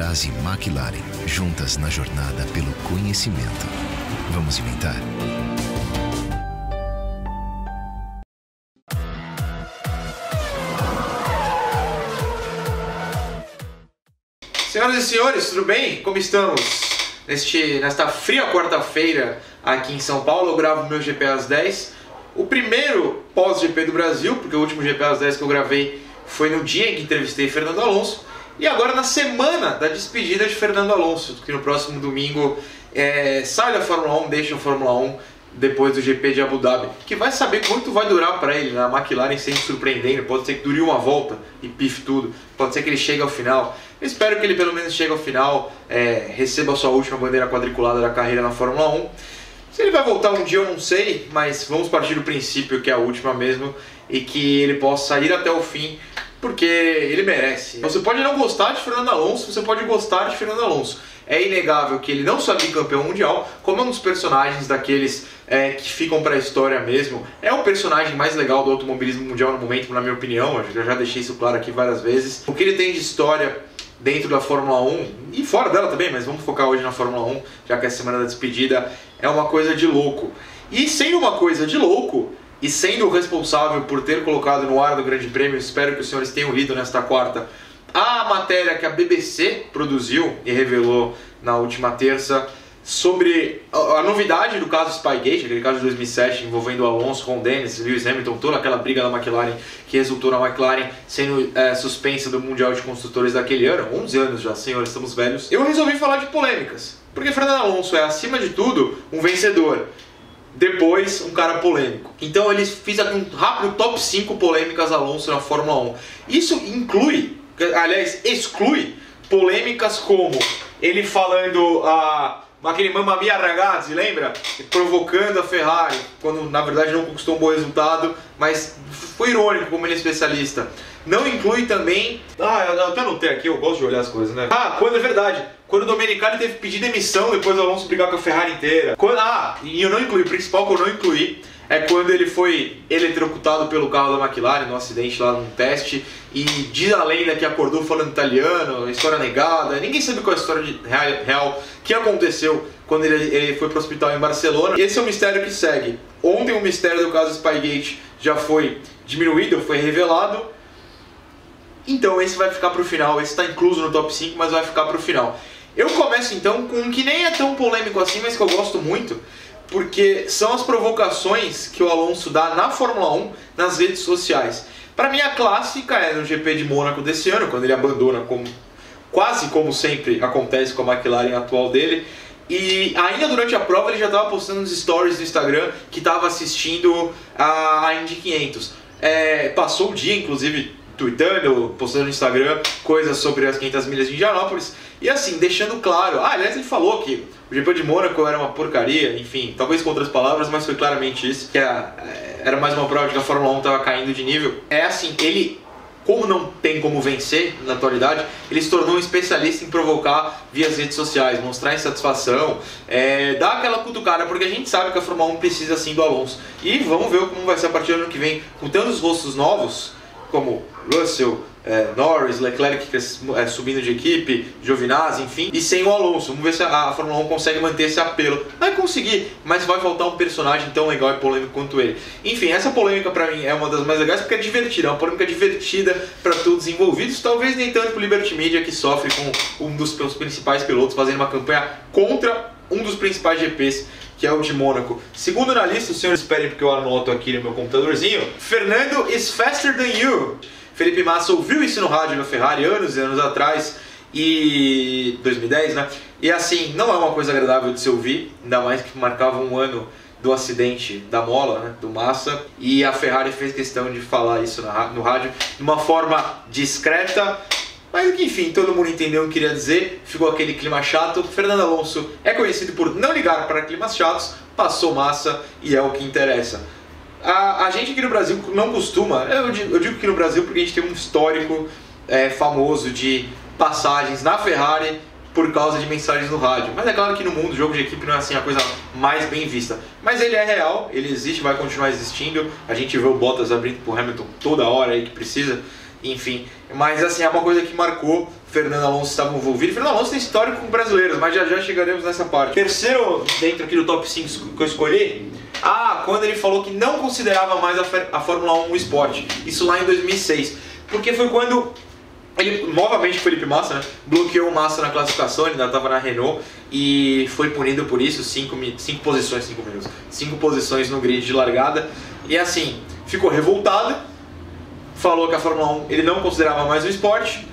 Petrobras e McLaren, juntas na jornada pelo conhecimento. Vamos inventar? Senhoras e senhores, tudo bem? Como estamos? Nesta fria quarta-feira aqui em São Paulo, eu gravo meu GP às 10. O primeiro pós-GP do Brasil, porque o último GP às 10 que eu gravei foi no dia em que entrevistei Fernando Alonso. E agora na semana da despedida de Fernando Alonso, que no próximo domingo sai da Fórmula 1, deixa a Fórmula 1 depois do GP de Abu Dhabi. Que vai saber quanto vai durar para ele, né? A McLaren sempre surpreendendo, pode ser que dure uma volta e pife tudo, pode ser que ele chegue ao final. Eu espero que ele pelo menos chegue ao final, receba a sua última bandeira quadriculada da carreira na Fórmula 1. Se ele vai voltar um dia eu não sei, mas vamos partir do princípio que é a última mesmo e que ele possa ir até o fim, porque ele merece. Você pode não gostar de Fernando Alonso, você pode gostar de Fernando Alonso. É inegável que ele não só é bicampeão mundial, como é um dos personagens daqueles que ficam para a história mesmo. É o personagem mais legal do automobilismo mundial no momento, na minha opinião. Eu já deixei isso claro aqui várias vezes. O que ele tem de história dentro da Fórmula 1 e fora dela também, mas vamos focar hoje na Fórmula 1, já que é a semana da despedida, é uma coisa de louco. E sendo uma coisa de louco, e sendo o responsável por ter colocado no ar do Grande Prêmio, espero que os senhores tenham lido nesta quarta, a matéria que a BBC produziu e revelou na última terça sobre a novidade do caso Spygate, aquele caso de 2007 envolvendo Alonso, Ron Dennis, Lewis Hamilton, toda aquela briga da McLaren que resultou na McLaren sendo suspensa do Mundial de Construtores daquele ano, 11 anos já, senhores, estamos velhos. Eu resolvi falar de polêmicas, porque Fernando Alonso é, acima de tudo, um vencedor. Depois, um cara polêmico. Então ele fiz aqui um rápido top 5 polêmicas Alonso na Fórmula 1. Isso inclui, aliás, exclui polêmicas como ele falando aquele Mamma Mia Ragazzi, lembra? Provocando a Ferrari, quando na verdade não conquistou um bom resultado, mas foi irônico como ele é especialista. Não inclui também... eu até anotei aqui, eu gosto de olhar as coisas, né? Quando é verdade, quando o Domenicali teve que pedir demissão depois do Alonso brigar com a Ferrari inteira. E eu não incluí, o principal que eu não incluí é quando ele foi eletrocutado pelo carro da McLaren no acidente lá no teste e diz a lenda que acordou falando italiano, história negada, ninguém sabe qual é a história real que aconteceu quando ele foi para o hospital em Barcelona. Esse é o mistério que segue. Ontem o mistério do caso Spygate já foi diminuído, foi revelado. Então esse vai ficar para o final, esse está incluso no top 5, mas vai ficar para o final. Eu começo então com um que nem é tão polêmico assim, mas que eu gosto muito, porque são as provocações que o Alonso dá na Fórmula 1 nas redes sociais. Para mim a clássica é no GP de Mônaco desse ano, quando ele abandona, quase como sempre acontece com a McLaren atual dele. E ainda durante a prova ele já estava postando nos stories do Instagram que estava assistindo a Indy 500. Passou o dia, inclusive, tweetando, postando no Instagram coisas sobre as 500 milhas de Indianápolis. E assim, deixando claro, aliás ele falou que o GP de Mônaco era uma porcaria, enfim, talvez com outras palavras, mas foi claramente isso, que era mais uma prova de que a Fórmula 1 estava caindo de nível. É assim, ele, como não tem como vencer na atualidade, ele se tornou um especialista em provocar via as redes sociais, mostrar insatisfação, dar aquela cutucada, porque a gente sabe que a Fórmula 1 precisa sim do Alonso. E vamos ver como vai ser a partir do ano que vem, com tantos rostos novos, como Russell, Norris, Leclerc subindo de equipe, Giovinazzi, enfim, e sem o Alonso. Vamos ver se a Fórmula 1 consegue manter esse apelo. Vai conseguir, mas vai faltar um personagem tão legal e polêmico quanto ele. Enfim, essa polêmica pra mim é uma das mais legais porque é divertida, é uma polêmica divertida para todos os envolvidos, talvez nem tanto pro Liberty Media, que sofre com um dos principais pilotos fazendo uma campanha contra um dos principais GPs, que é o de Mônaco. Segundo na lista, os senhores esperem porque eu anoto aqui no meu computadorzinho, Fernando is faster than you. Felipe Massa ouviu isso no rádio da Ferrari anos e anos atrás, e 2010, né? E assim, não é uma coisa agradável de se ouvir, ainda mais que marcava um ano do acidente da mola, né, do Massa, e a Ferrari fez questão de falar isso no rádio de uma forma discreta, mas que enfim, todo mundo entendeu o que queria dizer, ficou aquele clima chato. Fernando Alonso é conhecido por não ligar para climas chatos, passou Massa e é o que interessa. A gente aqui no Brasil não costuma, eu digo que no Brasil porque a gente tem um histórico famoso de passagens na Ferrari por causa de mensagens no rádio. Mas é claro que no mundo o jogo de equipe não é assim a coisa mais bem vista. Mas ele é real, ele existe, vai continuar existindo. A gente vê o Bottas abrindo pro Hamilton toda hora aí que precisa. enfim. Mas assim, é uma coisa que marcou. Fernando Alonso estava envolvido. Fernando Alonso tem histórico com brasileiros, mas já chegaremos nessa parte. Terceiro, dentro aqui do top 5 que eu escolhi, quando ele falou que não considerava mais a Fórmula 1 um esporte. Isso lá em 2006. Porque foi quando ele, novamente Felipe Massa, né, bloqueou o Massa na classificação, ele ainda estava na Renault, e foi punido por isso, 5 posições no grid de largada. E assim, ficou revoltado, falou que a Fórmula 1 ele não considerava mais um esporte.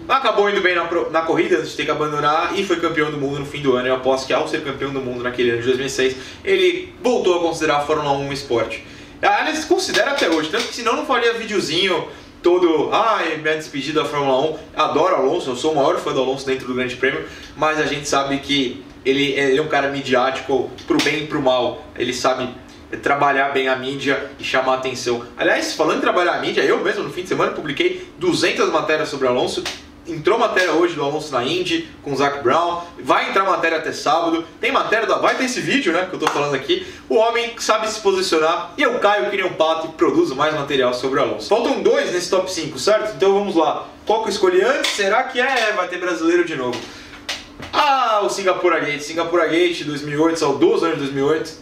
Acabou indo bem na corrida antes de ter que abandonar e foi campeão do mundo no fim do ano. Eu aposto que ao ser campeão do mundo naquele ano de 2006, ele voltou a considerar a Fórmula 1 um esporte. Aliás, considera até hoje, tanto que senão não faria videozinho todo, minha despedida da Fórmula 1. Adoro Alonso, eu sou o maior fã do Alonso dentro do Grande Prêmio, mas a gente sabe que ele é um cara midiático pro bem e pro mal. Ele sabe trabalhar bem a mídia e chamar a atenção. Aliás, falando em trabalhar a mídia, eu mesmo no fim de semana publiquei 200 matérias sobre o Alonso. Entrou matéria hoje do Alonso na Indy com o Zac Brown, vai entrar matéria até sábado, tem matéria, vai ter esse vídeo, né, que eu tô falando aqui. O homem sabe se posicionar e eu caio que nem um pato e produzo mais material sobre o Alonso. Faltam 2 nesse top 5, certo? Então vamos lá. Qual que eu escolhi antes? Será que vai ter brasileiro de novo? O Singapura Gate 2008, saudoso ano de 2008,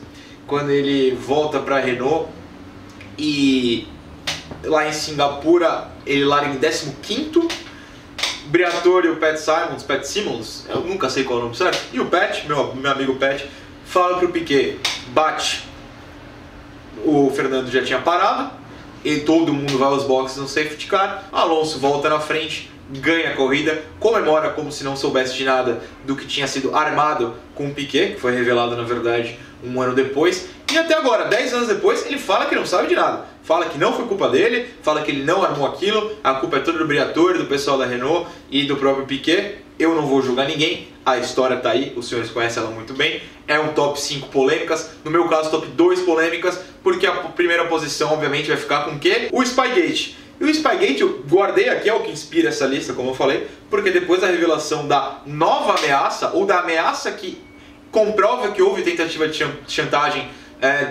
quando ele volta pra Renault e lá em Singapura ele larga em 15º. Briatore e o Pat Simmons, eu nunca sei qual é o nome certo, e o Pat, meu amigo Pat, fala pro Piquet, bate. O Fernando já tinha parado, e todo mundo vai aos boxes no safety car, Alonso volta na frente, ganha a corrida, comemora como se não soubesse de nada do que tinha sido armado com o Piquet, que foi revelado na verdade um ano depois, e até agora, 10 anos depois, ele fala que não sabe de nada. Fala que não foi culpa dele, fala que ele não armou aquilo, a culpa é toda do Briatore, do pessoal da Renault e do próprio Piquet. Eu não vou julgar ninguém, a história tá aí, os senhores conhecem ela muito bem. É um top 5 polêmicas, no meu caso top 2 polêmicas, porque a primeira posição obviamente vai ficar com o quê? O Spygate. E o Spygate eu guardei aqui, é o que inspira essa lista, como eu falei, porque depois da revelação da nova ameaça, ou da ameaça que comprova que houve tentativa de chantagem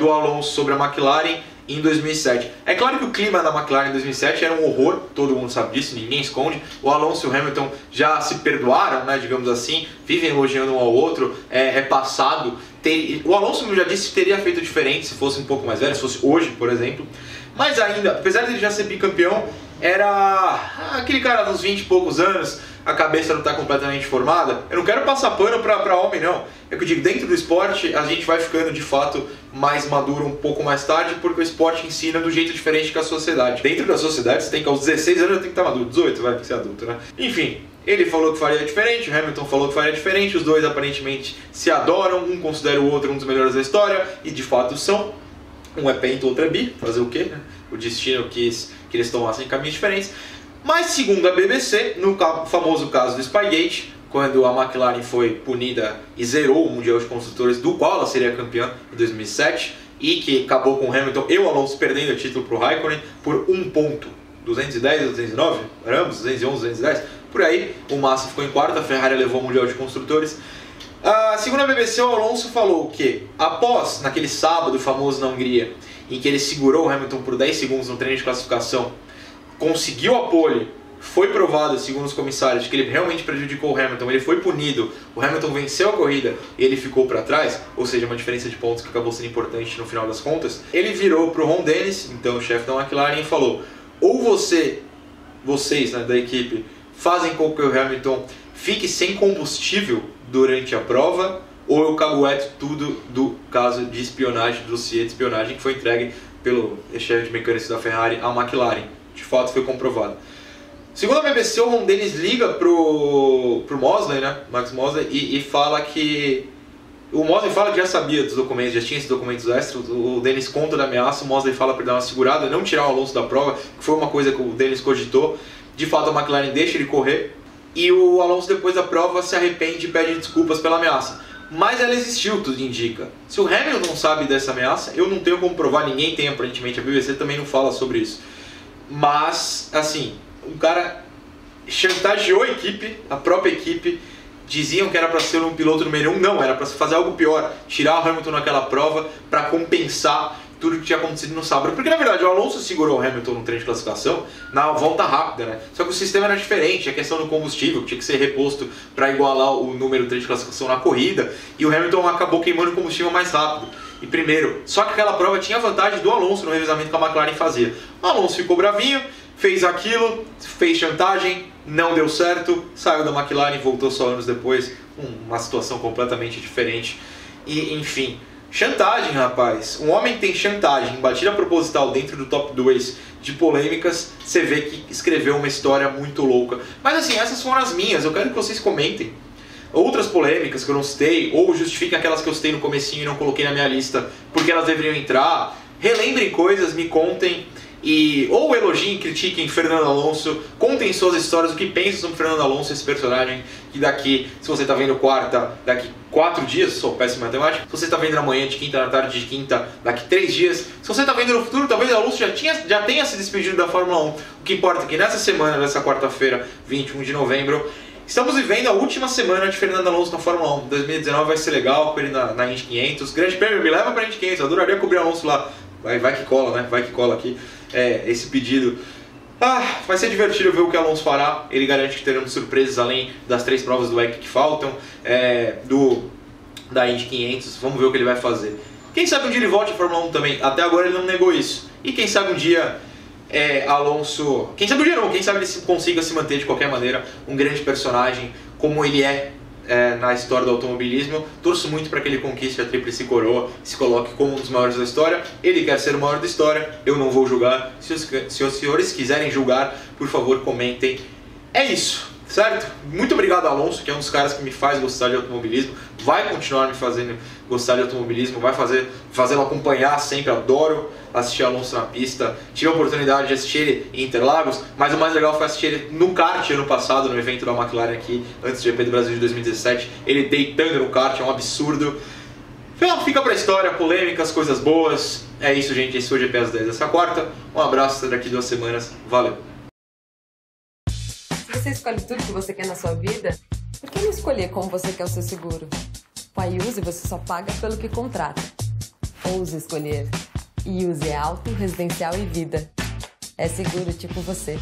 do Alonso sobre a McLaren em 2007. É claro que o clima da McLaren em 2007 era um horror, todo mundo sabe disso, ninguém esconde. O Alonso e o Hamilton já se perdoaram, né, digamos assim, vivem elogiando um ao outro, é passado. O Alonso, como eu já disse, teria feito diferente se fosse um pouco mais velho, se fosse hoje, por exemplo. Mas ainda, apesar de ele já ser bicampeão, era aquele cara dos 20 e poucos anos, a cabeça não está completamente formada. Eu não quero passar pano para homem, não. É que eu digo, dentro do esporte, a gente vai ficando de fato mais maduro um pouco mais tarde, porque o esporte ensina do jeito diferente que a sociedade. Dentro da sociedade, você tem que aos 16 anos já tem que estar maduro, 18 vai ser adulto, né? Enfim, ele falou que faria diferente, o Hamilton falou que faria diferente, os dois aparentemente se adoram, um considera o outro um dos melhores da história, e de fato são. Um é pento, o outro é bi, fazer o quê, né? O destino quis que eles tomassem caminhos diferentes. Mas segundo a BBC, no famoso caso do Spygate, quando a McLaren foi punida e zerou o Mundial de Construtores, do qual ela seria campeã em 2007, e que acabou com o Hamilton e o Alonso perdendo o título para o Raikkonen por 1 ponto, 210 ou 209, ambos, 211, 210, por aí. O Massa ficou em quarto, a Ferrari levou o Mundial de Construtores. Segundo a BBC, o Alonso falou que após, naquele sábado famoso na Hungria, em que ele segurou o Hamilton por 10 segundos no treino de classificação, conseguiu a pole, foi provado, segundo os comissários, que ele realmente prejudicou o Hamilton, ele foi punido, o Hamilton venceu a corrida e ele ficou para trás, ou seja, uma diferença de pontos que acabou sendo importante no final das contas. Ele virou para o Ron Dennis, então o chefe da McLaren, e falou: ou vocês, né, da equipe, fazem com que o Hamilton fique sem combustível durante a prova, ou eu cagueto tudo do caso de espionagem, do dossiê de espionagem que foi entregue pelo chefe de mecânicos da Ferrari à McLaren. De fato foi comprovado. Segundo a BBC, o Ron Dennis liga pro Mosley, né, Max Mosley, e fala que... O Mosley fala que já sabia dos documentos, já tinha esses documentos extras, o Dennis conta da ameaça, o Mosley fala para dar uma segurada, não tirar o Alonso da prova, que foi uma coisa que o Dennis cogitou. De fato a McLaren deixa ele correr, e o Alonso depois da prova se arrepende e pede desculpas pela ameaça. Mas ela existiu, tudo indica. Se o Hamilton não sabe dessa ameaça, eu não tenho como provar, ninguém tem aparentemente, a BBC também não fala sobre isso. Mas, assim, um cara chantageou a equipe, a própria equipe, diziam que era para ser um piloto número 1, não, era para fazer algo pior, tirar o Hamilton naquela prova para compensar tudo que tinha acontecido no sábado. Porque na verdade o Alonso segurou o Hamilton no treino de classificação na volta rápida, né? Só que o sistema era diferente, a questão do combustível tinha que ser reposto para igualar o número do treino de classificação na corrida, e o Hamilton acabou queimando o combustível mais rápido. E primeiro, só que aquela prova tinha a vantagem do Alonso no revezamento que a McLaren fazia. O Alonso ficou bravinho, fez aquilo, fez chantagem, não deu certo, saiu da McLaren e voltou só anos depois, uma situação completamente diferente. E enfim, chantagem, rapaz. Um homem tem chantagem, batida proposital dentro do top 2 de polêmicas, você vê que escreveu uma história muito louca. Mas assim, essas foram as minhas, eu quero que vocês comentem outras polêmicas que eu não citei, ou justifiquem aquelas que eu citei no comecinho e não coloquei na minha lista, porque elas deveriam entrar. Relembrem coisas, me contem, ou elogiem, critiquem Fernando Alonso, contem suas histórias, o que pensam sobre Fernando Alonso, esse personagem que daqui, se você está vendo quarta, daqui 4 dias, sou péssimo em matemática, se você está vendo amanhã de quinta, na tarde de quinta, daqui 3 dias, se você está vendo no futuro, talvez Alonso já tenha se despedido da Fórmula 1. O que importa é que nessa semana, nessa quarta-feira, 21 de novembro, estamos vivendo a última semana de Fernando Alonso na Fórmula 1. 2019 vai ser legal com ele na Indy 500. Grande prêmio, me leva para a Indy 500. Eu adoraria cobrir Alonso lá. Vai que cola, né? Vai que cola aqui esse pedido. Vai ser divertido ver o que o Alonso fará. Ele garante que teremos surpresas além das 3 provas do WEC que faltam, da Indy 500. Vamos ver o que ele vai fazer. Quem sabe um dia ele volte à Fórmula 1 também. Até agora ele não negou isso. E quem sabe um dia Alonso... Quem sabe um dia não, quem sabe ele consiga se manter de qualquer maneira um grande personagem como ele na história do automobilismo. Torço muito para que ele conquiste a tríplice coroa, se coloque como um dos maiores da história. Ele quer ser o maior da história, eu não vou julgar. Se os senhores quiserem julgar, por favor, comentem. É isso, certo? Muito obrigado, Alonso, que é um dos caras que me faz gostar de automobilismo, vai continuar me fazendo gostar de automobilismo, vai fazê-lo acompanhar sempre. Adoro assistir Alonso na pista. Tive a oportunidade de assistir ele em Interlagos, mas o mais legal foi assistir ele no kart ano passado, no evento da McLaren aqui, antes do GP do Brasil de 2017. Ele deitando no kart, é um absurdo. Fica pra história, polêmicas, coisas boas. É isso, gente, esse foi o GP às 10 dessa quarta. Um abraço, até daqui 2 semanas. Valeu! Se você escolhe tudo que você quer na sua vida, por que não escolher como você quer o seu seguro? Com a Use você só paga pelo que contrata. Ouse escolher. Use é auto, residencial e vida. É seguro tipo você.